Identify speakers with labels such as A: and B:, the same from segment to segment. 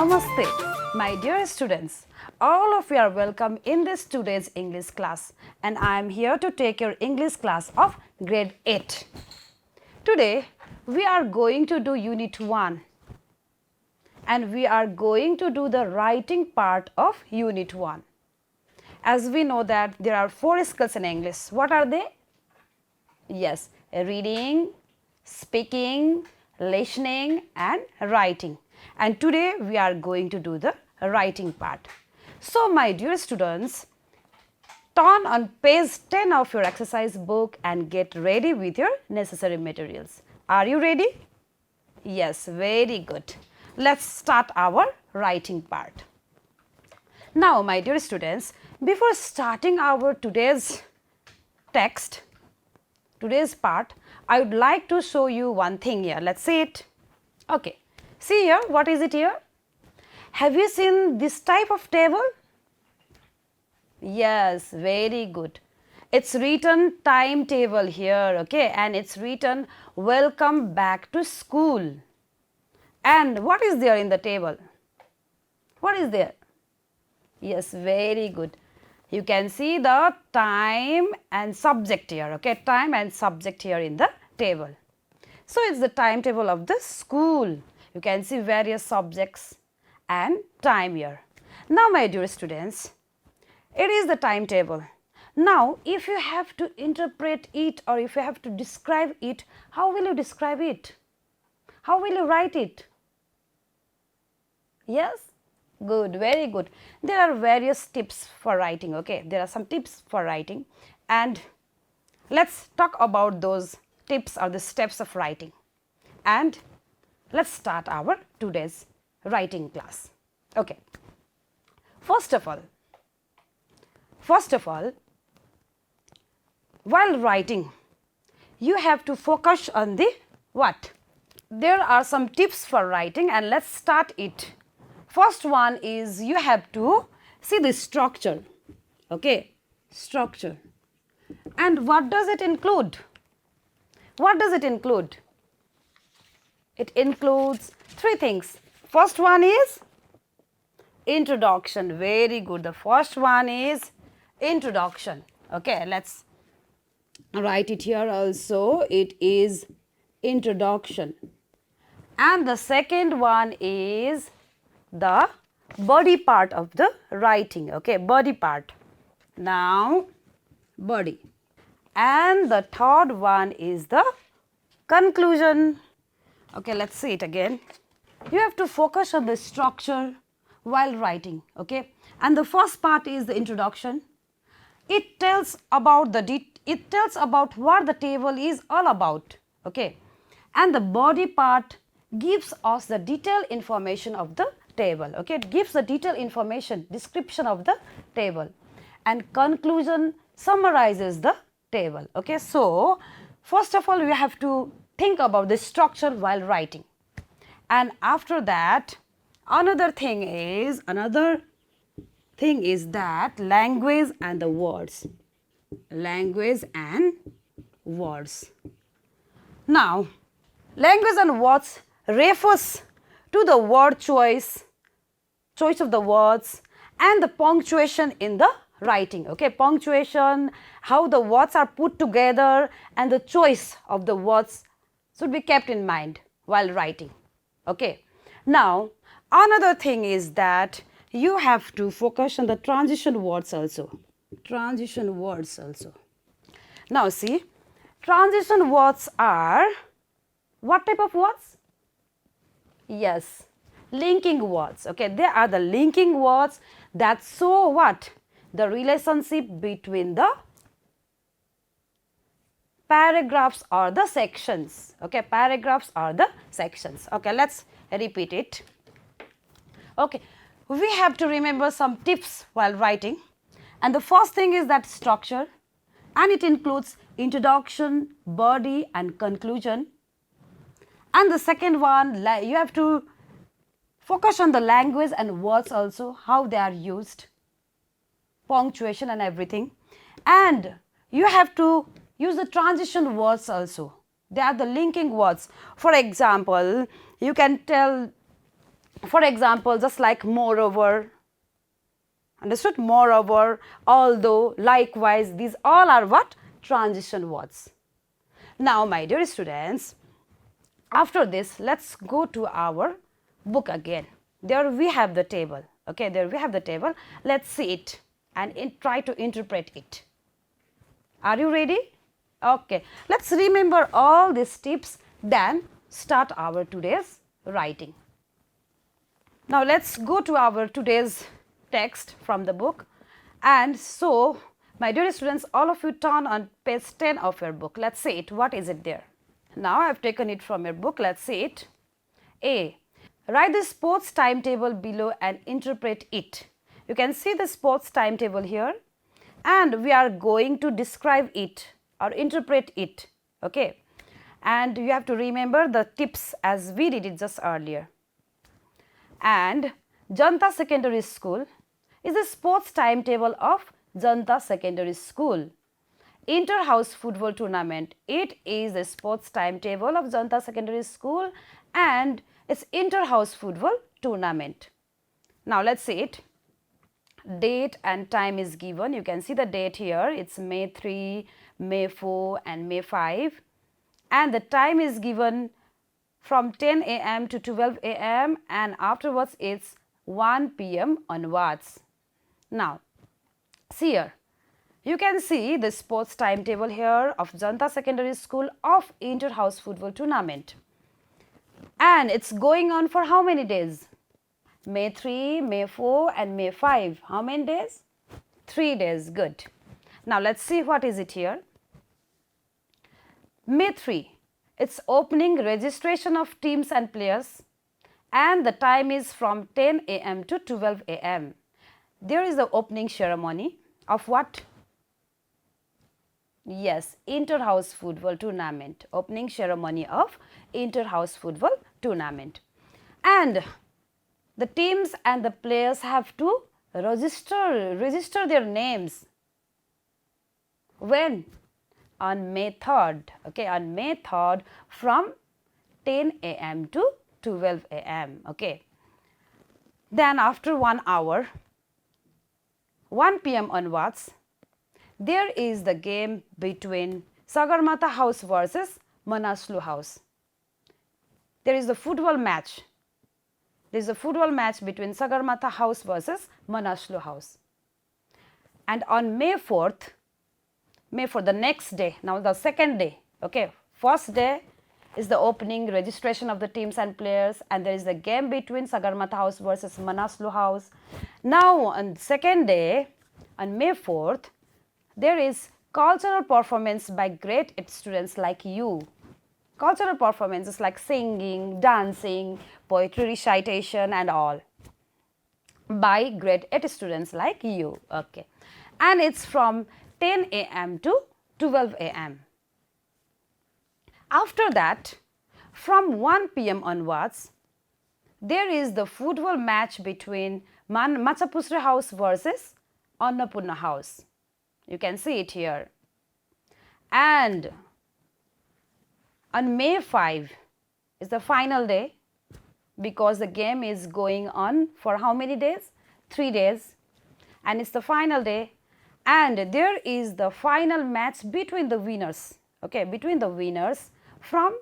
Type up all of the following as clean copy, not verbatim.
A: Namaste, my dear students. All of you are welcome in this today's English class, and I am here to take your English class of grade 8. Today, we are going to do Unit 1, and we are going to do the writing part of Unit 1. As we know that there are 4 skills in English. What are they? Yes, reading, speaking, listening and writing. And today we are going to do the writing part. So my dear students, turn on page 10 of your exercise book and get ready with your necessary materials. Are you ready? Yes, very good. Let's start our writing part. Now my dear students, before starting our today's text, today's part, I would like to show you one thing here. Let's see it. Okay. See here, what is it here? Have you seen this type of table? Yes, very good. It's written timetable here, okay, and it's written welcome back to school. And what is there in the table? What is there? Yes, very good. You can see the time and subject here, okay, time and subject here in the table. So, it's the timetable of the school. You can see various subjects and time here. Now, my dear students, it is the timetable. Now, if you have to interpret it or if you have to describe it, how will you describe it? How will you write it? Yes? Good, very good. There are various tips for writing, okay. There are some tips for writing and let's talk about those tips or the steps of writing. And let's start our today's writing class. Okay. First of all, while writing, you have to focus on the what? There are some tips for writing and let's start it. First one is you have to see the structure, okay, structure. And what does it include? What does it include? It includes 3 things. First one is introduction, very good. The first one is introduction, okay. Let's write it here also, it is introduction. And the second one is the body part of the writing, okay, body part. Now, body. And the third one is the conclusion. Okay, let's see it again. You have to focus on the structure while writing, okay. And the first part is the introduction. It tells about what the table is all about, okay. And the body part gives us the detailed information of the table, okay. It gives the detailed information, description of the table. And conclusion summarizes the table, okay. So, first of all, we have to think about the structure while writing. And after that, another thing is that language and the words. Language and words. Now, language and words refers to the word choice of the words and the punctuation in the writing, okay. Punctuation, how the words are put together and the choice of the words should be kept in mind while writing, okay. Now, another thing is that you have to focus on the transition words also. Transition words also. Now, see, transition words are what type of words? Yes, linking words, okay. They are the linking words that show what? The relationship between the paragraphs or the sections, okay. Paragraphs or the sections, okay. Let's repeat it, okay. We have to remember some tips while writing, and the first thing is that structure, and it includes introduction, body and conclusion. And the second one, you have to focus on the language and words also, how they are used, punctuation and everything. And you have to use the transition words also. They are the linking words. For example, you can tell For example, just like moreover, understood? Moreover, although, likewise, these all are what? Transition words. Now, my dear students, after this, let's go to our book again. There we have the table. Okay, there we have the table. Let's see it and try to interpret it. Are you ready? Okay, let's remember all these tips, then start our today's writing. Now, let's go to our today's text from the book. And so, my dear students, all of you turn on page 10 of your book. Let's see it. What is it there? Now, I have taken it from your book. Let's see it. A. Write the sports timetable below and interpret it. You can see the sports timetable here, and we are going to describe it or interpret it. Okay, and you have to remember the tips as we did it just earlier. And Janta Secondary School is the sports timetable of Janta Secondary School. Inter-house football tournament. It is the sports timetable of Janta Secondary School and it's inter-house football tournament. Now, let's see it. Date and time is given. You can see the date here. It's May 3, May 4 and May 5. And the time is given from 10 a.m. to 12 a.m. and afterwards it's 1 p.m. onwards. Now, see here. You can see the sports timetable here of Janta Secondary School of inter-house football tournament. And it's going on for how many days? May 3, May 4 and May 5. How many days? 3 days. Good. Now, let's see what is it here. May 3. It's opening registration of teams and players and the time is from 10 a.m. to 12 a.m. There is the opening ceremony of what? Yes, inter-house football tournament. Opening ceremony of inter-house football tournament. And the teams and the players have to register their names. When? On May 3rd. Okay, on May 3rd from 10 a.m. to 12 a.m. Okay. Then after 1 hour, 1 p.m. onwards, there is the game between Sagarmatha House versus Manaslu House. There is the football match. There is a football match between Sagarmatha House versus Manaslu House. And on May 4th, the next day, now the second day, okay, first day is the opening registration of the teams and players and there is the game between Sagarmatha House versus Manaslu House. Now on second day, on May 4th, there is cultural performance by grade 8 students like you. Cultural performances like singing, dancing, poetry recitation and all by grade 8 students like you. Okay. And it's from 10 a.m. to 12 a.m. After that, from 1 p.m. onwards, there is the football match between Machapusre House versus Annapurna House. You can see it here. And on May 5 is the final day because the game is going on for how many days? 3 days. And it's the final day. And there is the final match between the winners, okay, between the winners from,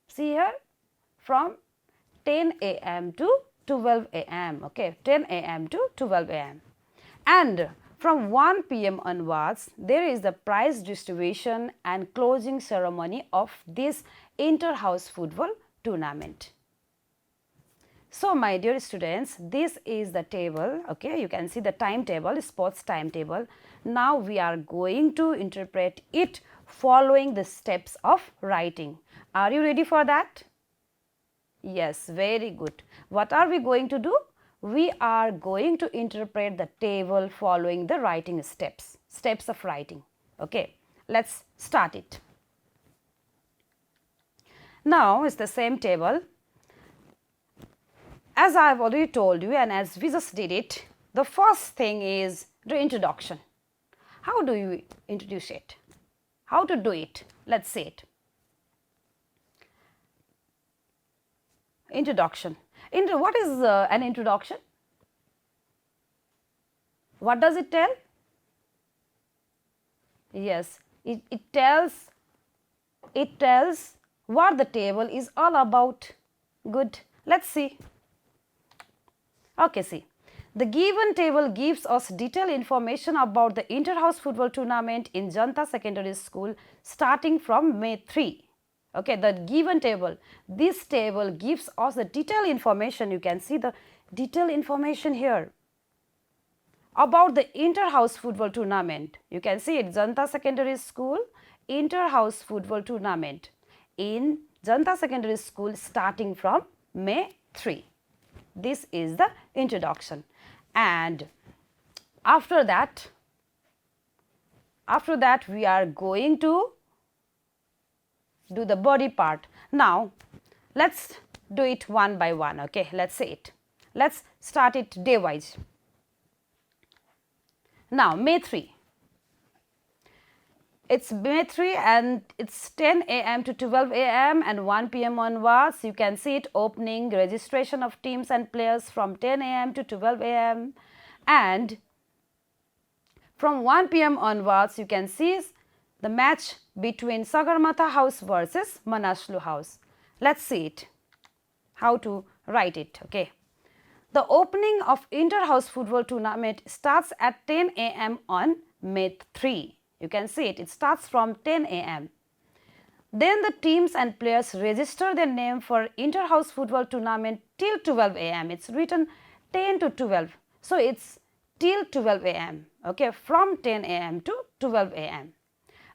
A: see here, from 10 a.m. to 12 a.m., okay, 10 a.m. to 12 a.m. And from 1 p.m. onwards, there is the prize distribution and closing ceremony of this inter-house football tournament. So, my dear students, this is the table, okay, you can see the timetable, sports timetable. Now, we are going to interpret it following the steps of writing. Are you ready for that? Yes, very good. What are we going to do? We are going to interpret the table following the writing steps of writing, okay. Let's start it. Now, it's the same table. As I have already told you and as we just did it, the first thing is the introduction. How do you introduce it? How to do it? Let's see it. Introduction. What is an introduction? What does it tell? Yes, it tells what the table is all about. Good. Let's see. Okay, see. The given table gives us detailed information about the inter-house football tournament in Janta Secondary School starting from May 3. Okay, the given table. This table gives us the detailed information. You can see the detailed information here about the inter-house football tournament. You can see it, Janta Secondary School inter-house football tournament in Janta Secondary School starting from May 3. This is the introduction, and after that we are going to do the body part. Now let's do it one by one. Okay, let's say it. Let's start it day wise. Now May 3. It's May 3 and it's 10 a.m. to 12 a.m. and 1 p.m. onwards. You can see it opening registration of teams and players from 10 a.m. to 12 a.m. and from 1 p.m. onwards you can see the match between Sagarmatha House versus Manaslu House. Let's see it, how to write it. Okay. The opening of inter-house football tournament starts at 10 a.m. on May 3. You can see it, it starts from 10 a.m. Then the teams and players register their name for inter-house football tournament till 12 a.m. It's written 10 to 12. So it's till 12 a.m. Okay, from 10 a.m. to 12 a.m.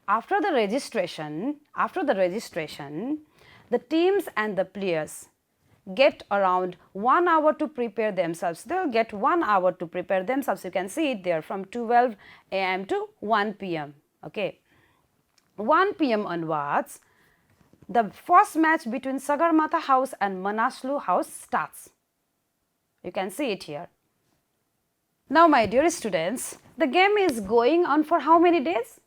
A: After the registration, the teams and the players get around 1 hour to prepare themselves. They will get 1 hour to prepare themselves. You can see it there from 12 a.m. to 1 p.m. Okay, 1 p.m. onwards, the first match between Sagarmatha House and Manaslu House starts. You can see it here. Now, my dear students, the game is going on for how many days?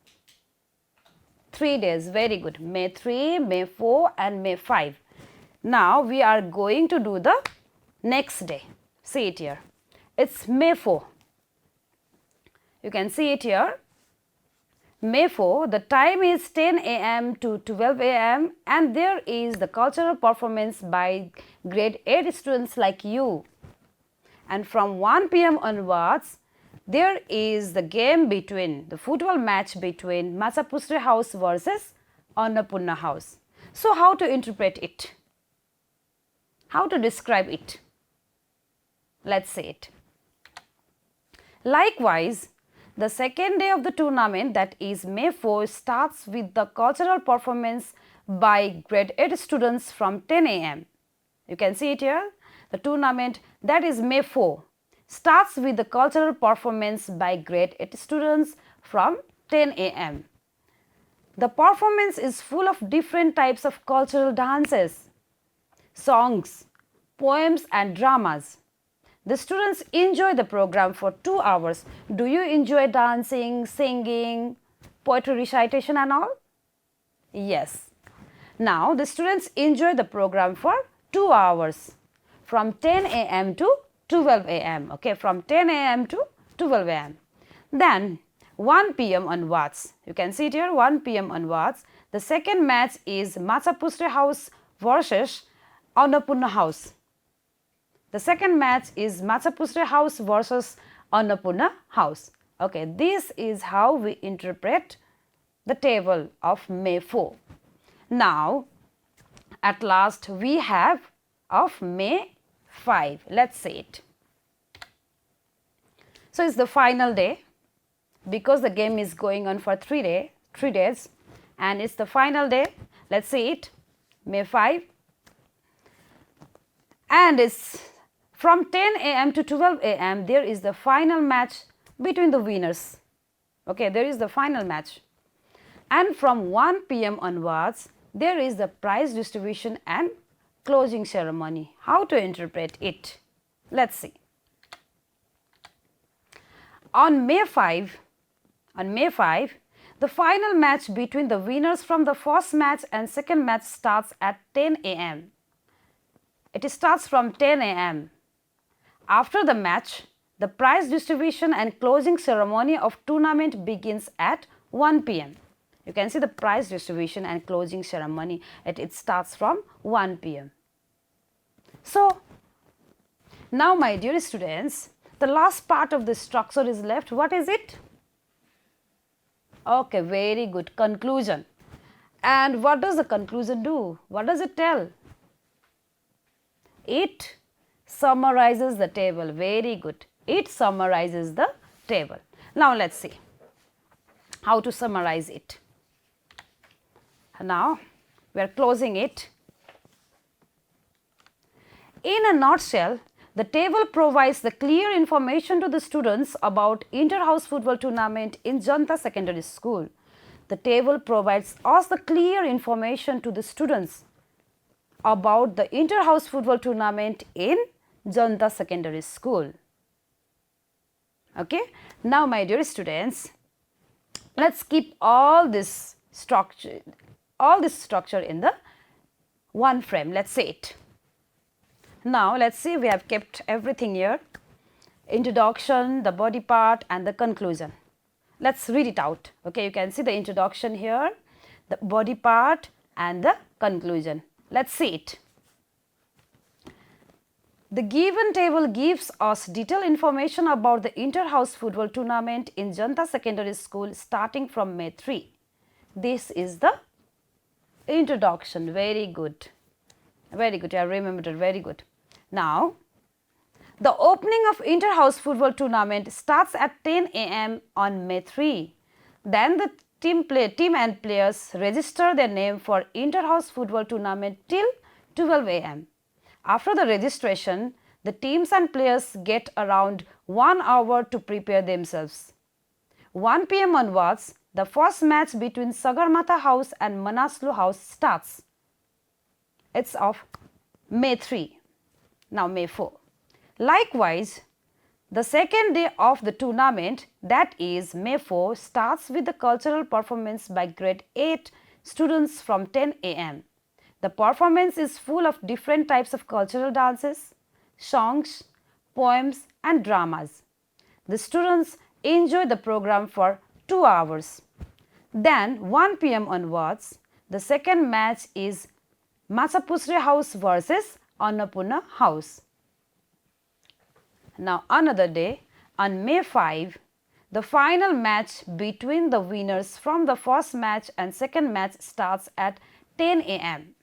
A: 3 days. Very good. May 3, May 4 and May 5. Now, we are going to do the next day. See it here. It's May 4. You can see it here. May 4, the time is 10 a.m. to 12 a.m. and there is the cultural performance by grade 8 students like you. And from 1 p.m. onwards, there is the game between, the football match between Machapustre House versus Annapurna House. So, how to interpret it? How to describe it? Let's say it. Likewise, the second day of the tournament, that is May 4, starts with the cultural performance by grade 8 students from 10 a.m. You can see it here. The tournament, that is May 4, starts with the cultural performance by grade 8 students from 10 a.m. The performance is full of different types of cultural dances, songs, poems and dramas. The students enjoy the program for 2 hours. Do you enjoy dancing, singing, poetry recitation and all? Yes. Now, the students enjoy the program for 2 hours from 10 a.m. to 12 a.m. Okay, from 10 a.m. to 12 a.m. Then 1 p.m. onwards, you can see it here, 1 p.m. onwards, the second match is Machapustre House versus Annapurna House. The second match is Machapustre House versus Annapurna House. Okay, this is how we interpret the table of May 4. Now, at last we have of May 5. Let's say it. So, it's the final day because the game is going on for 3 days and it's the final day. Let's see it, May 5. And it's from 10 a.m. to 12 a.m. there is the final match between the winners. Okay, there is the final match. And from 1 p.m. onwards, there is the prize distribution and closing ceremony. How to interpret it? Let's see. On May 5, the final match between the winners from the first match and second match starts at 10 a.m. It starts from 10 a.m. After the match, the prize distribution and closing ceremony of tournament begins at 1 p.m. You can see the prize distribution and closing ceremony, it starts from 1 p.m. So, now my dear students, the last part of the structure is left. What is it? Okay, very good. Conclusion. And what does the conclusion do? What does it tell? It summarizes the table. Very good. It summarizes the table. Now, let us see how to summarize it. Now, we are closing it. In a nutshell, the table provides the clear information to the students about inter-house football tournament in Janta Secondary School. The table provides us the clear information to the students about the inter-house football tournament in Janta Secondary School. Okay. Now, my dear students, let's keep all this structure in the one frame. Let's say it. Now, let's see, we have kept everything here, introduction, the body part and the conclusion. Let's read it out. Okay, you can see the introduction here, the body part and the conclusion. Let's see it. The given table gives us detailed information about the inter-house football tournament in Janta Secondary School starting from May 3. This is the introduction. Very good. Very good. I remembered it. Very good. Now, the opening of inter-house football tournament starts at 10 a.m. on May 3. Then the team and players register their name for inter-house football tournament till 12 a.m. After the registration, the teams and players get around 1 hour to prepare themselves. 1 p.m. onwards, the first match between Sagarmatha House and Manaslu House starts. It's of May 3. Now, May 4. Likewise, the second day of the tournament, that is May 4, starts with the cultural performance by grade 8 students from 10 a.m. The performance is full of different types of cultural dances, songs, poems and dramas. The students enjoy the program for 2 hours. Then 1 p.m. onwards, the second match is Machapusre House versus Annapurna House. Now, another day on May 5, the final match between the winners from the first match and second match starts at 10 a.m.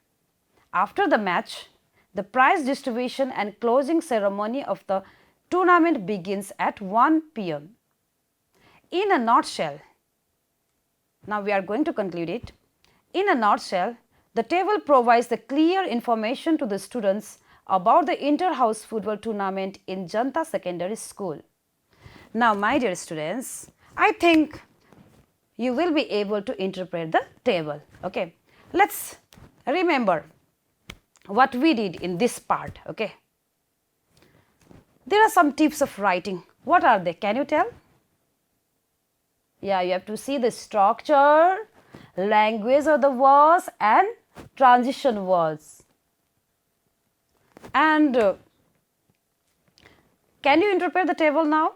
A: After the match, the prize distribution and closing ceremony of the tournament begins at 1 p.m. In a nutshell, now we are going to conclude it. In a nutshell, the table provides the clear information to the students about the inter-house football tournament in Janta Secondary School. Now, my dear students, I think you will be able to interpret the table. Okay, let's remember what we did in this part. Okay, there are some tips of writing. What are they? Can you tell? Yeah, you have to see the structure, language of the words and transition words. And can you interpret the table now?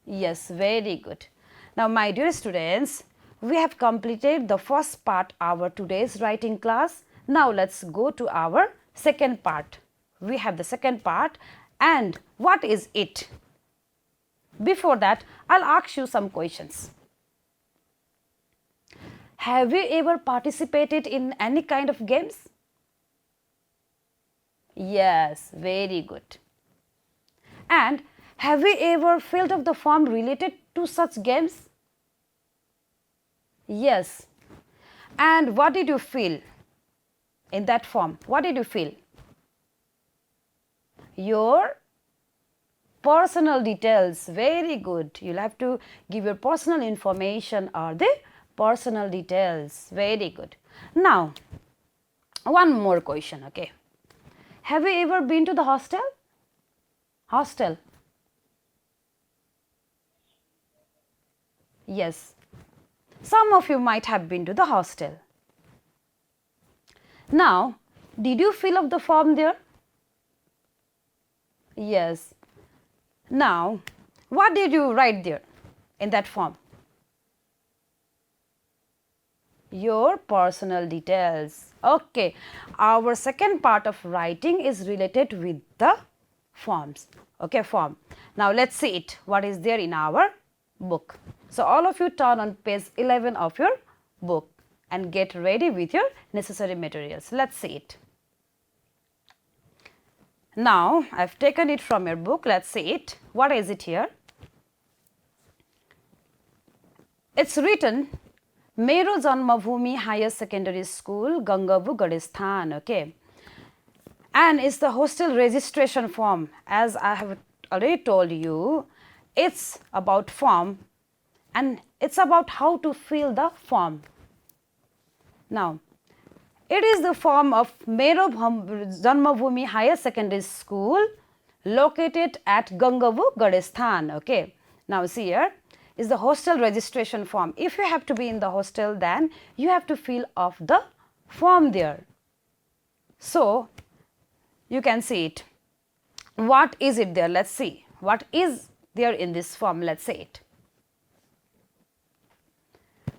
A: Yes, very good. Now, my dear students, we have completed the first part of our today's writing class. Now, let's go to our second part. We have the second part, and what is it? Before that, I'll ask you some questions. Have you ever participated in any kind of games? Yes, very good. And have you ever filled up the form related to such games? Yes. And what did you fill in that form? What did you fill? Your personal details. Very good. You'll have to give your personal information or the personal details. Very good. Now, one more question. Okay. Have you ever been to the hostel? Hostel. Yes. Some of you might have been to the hostel. Now, Did you fill up the form there? Yes. Now, what did you write there in that form? Your personal details. Okay. Our second part of writing is related with the forms. Okay, form. Now, let's see it. What is there in our book? So, all of you turn on page 11 of your book and get ready with your necessary materials. Let's see it. Now, I have taken it from your book. Let's see it. What is it here? It's written Mero Janmabhumi Higher Secondary School, Gangabu Gadisthan. Okay. And it's the hostel registration form. As I have already told you, it's about form and it's about how to fill the form. Now, it is the form of Mero Janmabhumi Higher Secondary School located at Gangabu Gadisthan. Okay. Now, see here is the hostel registration form. If you have to be in the hostel, then you have to fill off the form there. So, you can see it. What is it there? Let's see. What is there in this form? Let's see it.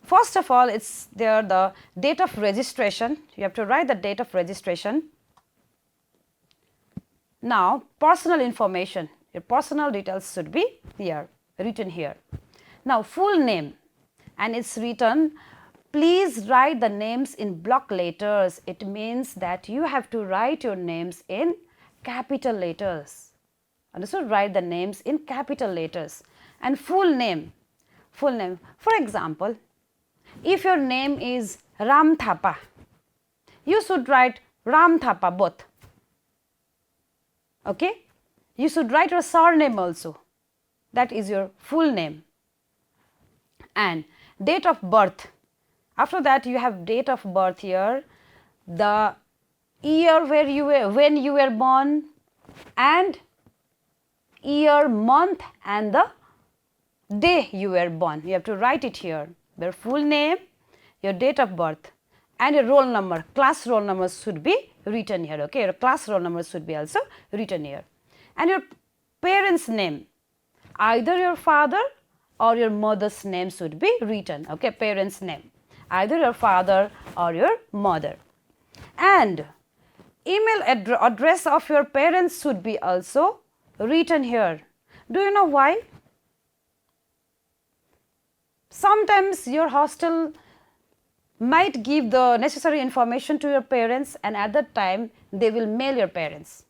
A: First of all, it's there the date of registration. You have to write the date of registration. Now, personal information. Your personal details should be here, written here. Now, full name, and it's written, please write the names in block letters. It means that you have to write your names in capital letters. Understood? Write the names in capital letters. And full name. For example, if your name is Ram Thapa, you should write Ram Thapa both. Okay? You should write your surname also. That is your full name. And date of birth. After that, you have date of birth here, the year where you were, when you were born, and year, month, and the day you were born. You have to write it here. Your full name, your date of birth, and your roll number. Class roll number should be written here. Okay, your class roll number should be also written here. And your parents' name, either your father or your mother's name should be written. Okay, parents' name, either your father or your mother. And email address of your parents should be also written here. Do you know why? Sometimes your hostel might give the necessary information to your parents, and at that time they will mail your parents.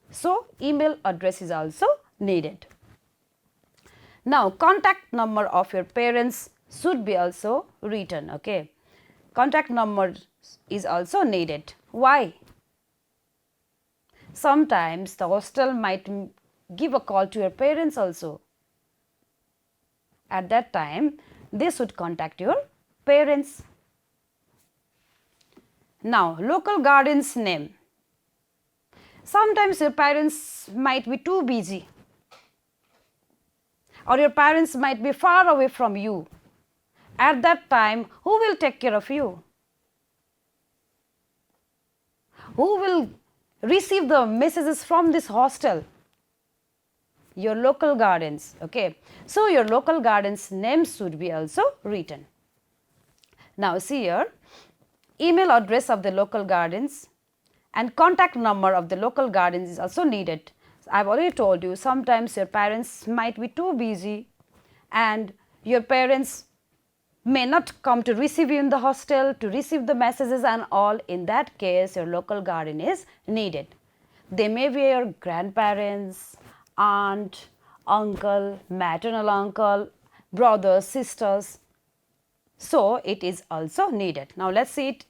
A: So, email address is also needed. Now, contact number of your parents should be also written. Okay, contact number is also needed. Why? Sometimes the hostel might give a call to your parents also. At that time, they should contact your parents. Now, local guardian's name. Sometimes your parents might be too busy, or your parents might be far away from you. At that time, who will take care of you? Who will receive the messages from this hostel? Your local guardians. Okay, so your local guardians' names should be also written. Now, see here, email address of the local guardians and contact number of the local guardians is also needed. I have already told you, sometimes your parents might be too busy and your parents may not come to receive you in the hostel, to receive the messages and all. In that case, your local guardian is needed. They may be your grandparents, aunt, uncle, maternal uncle, brothers, sisters. So, it is also needed. Now, let us see it.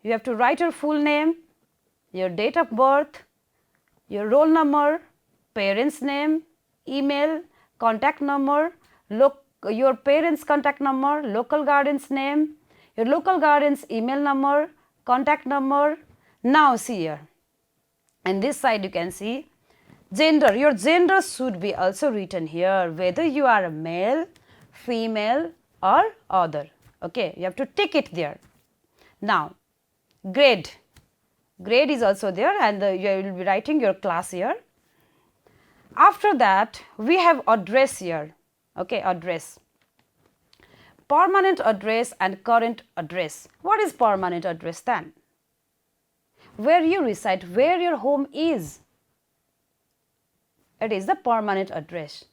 A: You have to write your full name, your date of birth, your roll number, parents' name, email, contact number, your parents' contact number, local guardian's name, your local guardian's email number, contact number. Now, see here. And this side you can see gender. Your gender should be also written here, whether you are a male, female or other. Okay, you have to tick it there. Now, grade. grade is also there, and you will be writing your class year. After that, we have address here. Okay, address. Permanent address and current address. What is permanent address then? Where you reside, where your home is. It is the permanent address.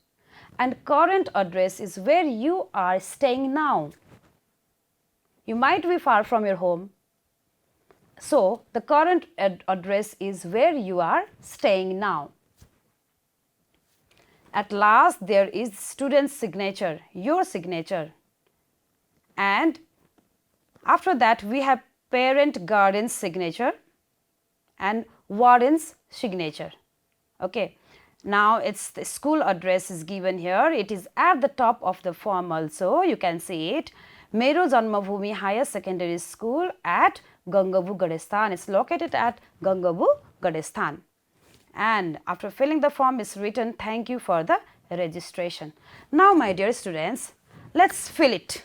A: And current address is where you are staying now. You might be far from your home. So, the current address is where you are staying now. At last, there is student's signature, your signature. And after that, we have parent guardian's signature and warden's signature. Okay. Now, it's the school address is given here. It is at the top of the form also. You can see it. Mero Janmabhumi Higher Secondary School at Gangabu Gadesthan. It's located at Gangabu Gadesthan. And after filling the form, it's written, thank you for the registration. Now, my dear students, let's fill it.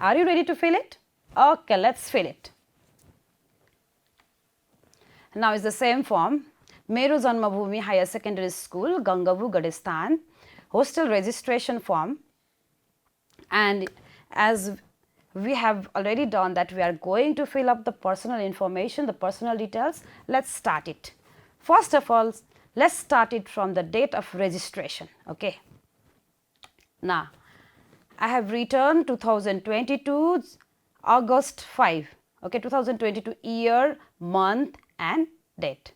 A: Are you ready to fill it? Okay, let's fill it. Now, it's the same form. Mero Janmabhumi Higher Secondary School, Gangabu Gadesthan, hostel registration form. And as we have already done that, we are going to fill up the personal information, the personal details. Let's start it. First of all, let's start it from the date of registration. Okay. Now, I have written 2022 August 5. Okay, 2022 year, month and date.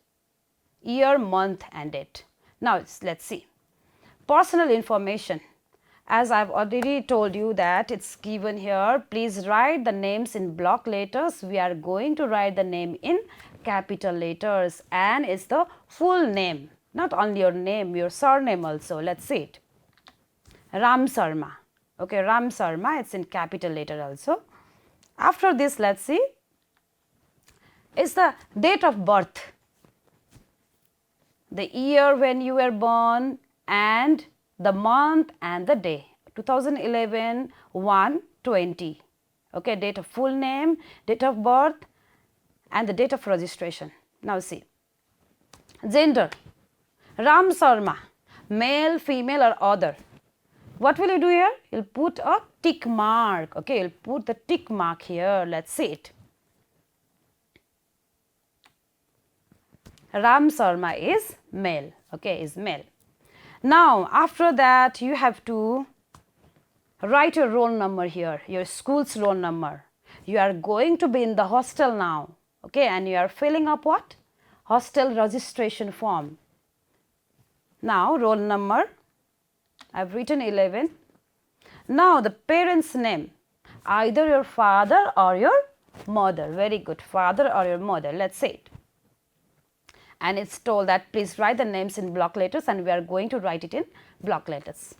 A: Year, month and date. Now, let's see. Personal information. As I have already told you that it's given here, please write the names in block letters. We are going to write the name in capital letters, and it's the full name, not only your name, your surname also. Let's see it. Ram Sarma. Okay, Ram Sarma, it's in capital letter also. After this, let's see. It's the date of birth. The year when you were born and the month and the day. 2011 1/20. Okay, date of full name, date of birth and the date of registration. Now see. Gender. Ram Sarma, male, female or other. What will you do here? You'll put a tick mark. Okay, you'll put the tick mark here. Let's see it. Ram Sarma is male. Okay, is male. Now, after that, you have to write your roll number here, your school's roll number. You are going to be in the hostel now. Okay, and you are filling up what? Hostel registration form. Now, roll number. I have written 11. Now, the parent's name. Either your father or your mother. Very good. Father or your mother. Let's say it. And it's told that please write the names in block letters, and we are going to write it in block letters.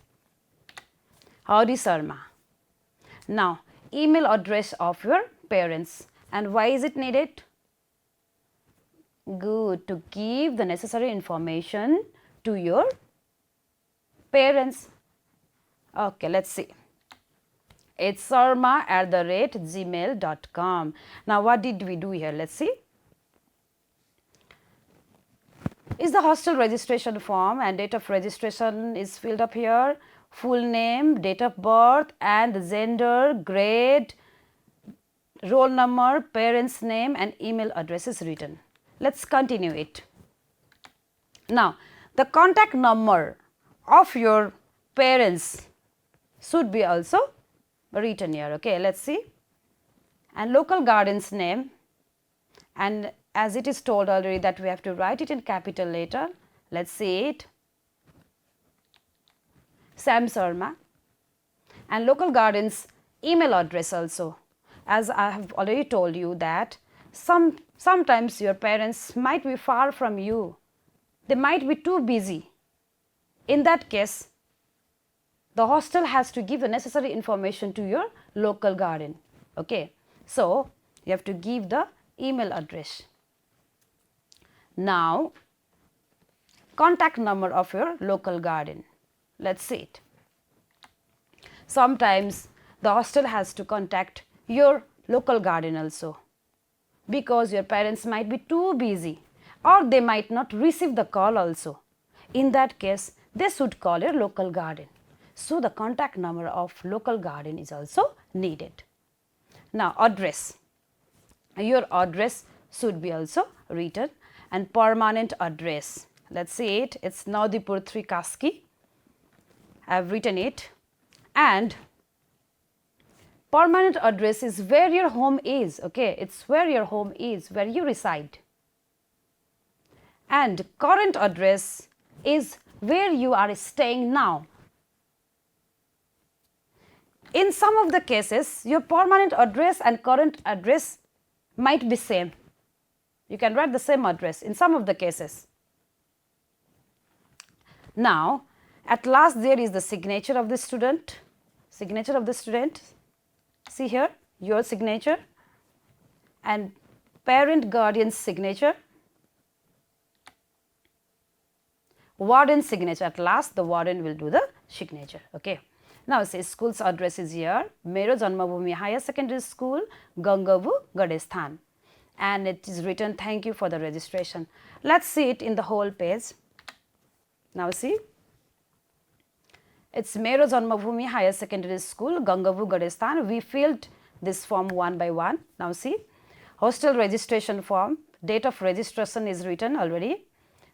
A: Howdy Sarma. Now, email address of your parents. And why is it needed? Good, to give the necessary information to your parents. Okay, let's see. It's sarma@gmail.com. Now, what did we do here? Let's see. Is the hostel registration form, and date of registration is filled up here. Full name, date of birth and the gender, grade, roll number, parent's name and email address is written. Let's continue it. Now, the contact number of your parents should be also written here. Okay, let's see. And local guardian's name, and as it is told already that we have to write it in capital letter. Let's see it. Sam Sarma. And local guardian's email address also. As I have already told you that sometimes your parents might be far from you. They might be too busy. In that case, the hostel has to give the necessary information to your local guardian. Okay. So, you have to give the email address. Now, contact number of your local guardian. Let's see it. Sometimes the hostel has to contact your local guardian also. because your parents might be too busy or they might not receive the call also. In that case, they should call your local guardian. So, the contact number of local guardian is also needed. Now, address. Your address should be also written, and permanent address. Let's see it. It's Naudipur 3 Kaski. I have written it. And permanent address is where your home is. Okay, it's where your home is, where you reside. And current address is where you are staying now. In some of the cases, your permanent address and current address might be same. You can write the same address in some of the cases. Now, at last there is the signature of the student. Signature of the student. See here, your signature and parent guardian's signature. Warden's signature. At last, the warden will do the signature. Okay. Now, say school's address is here, Mero Janmabhumi Higher Secondary School, Gangavu, Gadesthan. And it is written, thank you for the registration. Let's see it in the whole page. Now, see. It's Mero Janmabhumi Higher Secondary School, Gangavu, Gadesthan. We filled this form one by one. Now, see. Hostel registration form, date of registration is written already.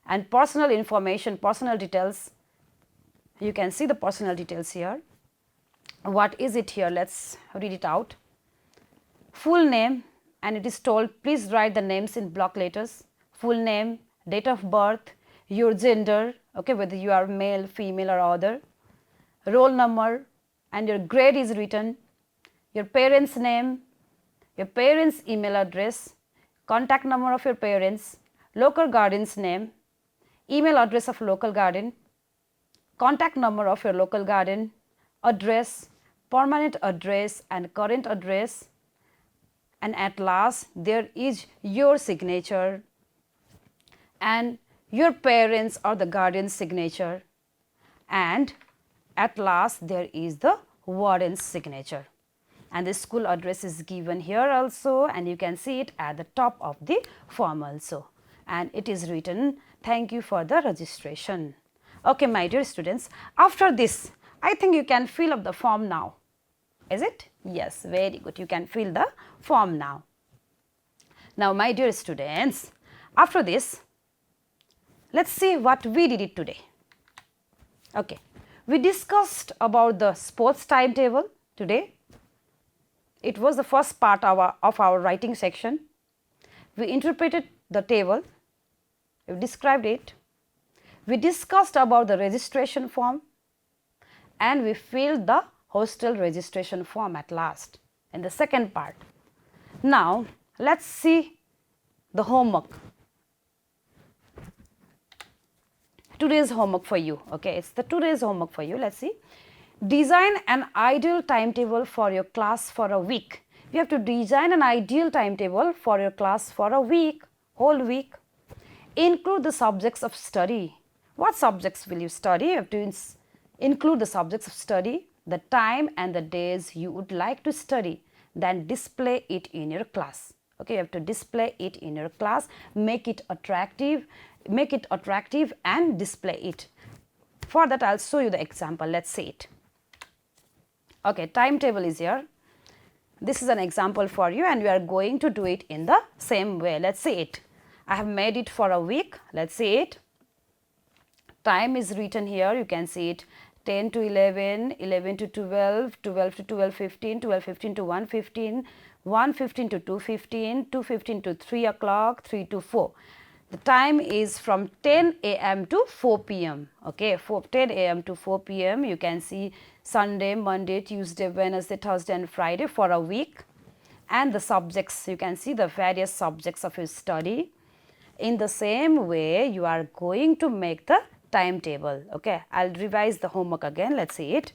A: And personal information, personal details. You can see the personal details here. What is it here? Let's read it out. Full name, and it is told please write the names in block letters. Full name, date of birth, your gender, okay, whether you are male, female or other, roll number, and your grade is written, your parents' name, your parents' email address, contact number of your parents, local guardian's name, email address of local guardian, contact number of your local guardian, address, permanent address and current address, and at last there is your signature and your parents or the guardian's signature, and at last there is the warden's signature. And the school address is given here also, and you can see it at the top of the form also, and it is written thank you for the registration. Okay, my dear students, after this I think you can fill up the form now. Is it? Yes, very good. You can fill the form now. Now, my dear students, after this, let's see what we did it today. Okay, we discussed about the sports timetable today. It was the first part of our writing section. We interpreted the table, we described it, we discussed about the registration form, and we filled the hostel registration form at last in the second part. Now, let's see the homework. Today's homework for you. Okay, it's the today's homework for you. Let's see. Design an ideal timetable for your class for a week. You have to design an ideal timetable for your class for a week, whole week. Include the subjects of study. What subjects will you study? You have to include the subjects of study, the time and the days you would like to study, then display it in your class. Okay, you have to display it in your class, make it attractive and display it. For that, I'll show you the example. Let's see it. Okay, timetable is here. This is an example for you, and we are going to do it in the same way. Let's see it. I have made it for a week. Let's see it. Time is written here. You can see it. 10 to 11, 11 to 12, 12 to 12:15, 12:15 to 1:15, 1:15 to 2:15, 2:15 to 3 o'clock, 3 to 4. The time is from 10 a.m. to 4 p.m. Okay, 10 a.m. to 4 p.m. You can see Sunday, Monday, Tuesday, Wednesday, Thursday and Friday for a week. And the subjects, you can see the various subjects of your study. In the same way, you are going to make the timetable. Okay, I'll revise the homework again. Let's see it.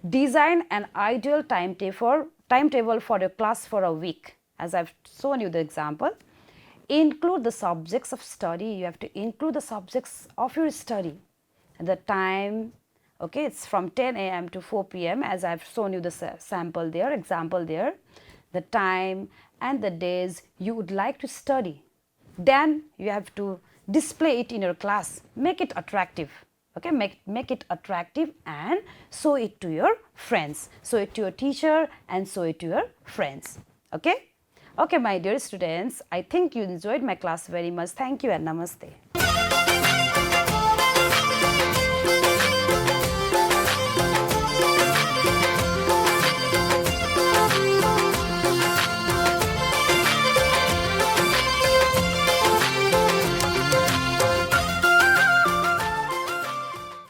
A: Design an ideal timetable for your class for a week. As I've shown you the example. Include the subjects of study. You have to include the subjects of your study. The time, okay, it's from 10 a.m. to 4 p.m. as I've shown you the sample there, example there. the time and the days you would like to study. Then you have to display it in your class, make it attractive. Okay, make it attractive and show it to your friends, show it to your teacher and show it to your friends. Okay. Okay, my dear students, I think you enjoyed my class very much. Thank you and namaste.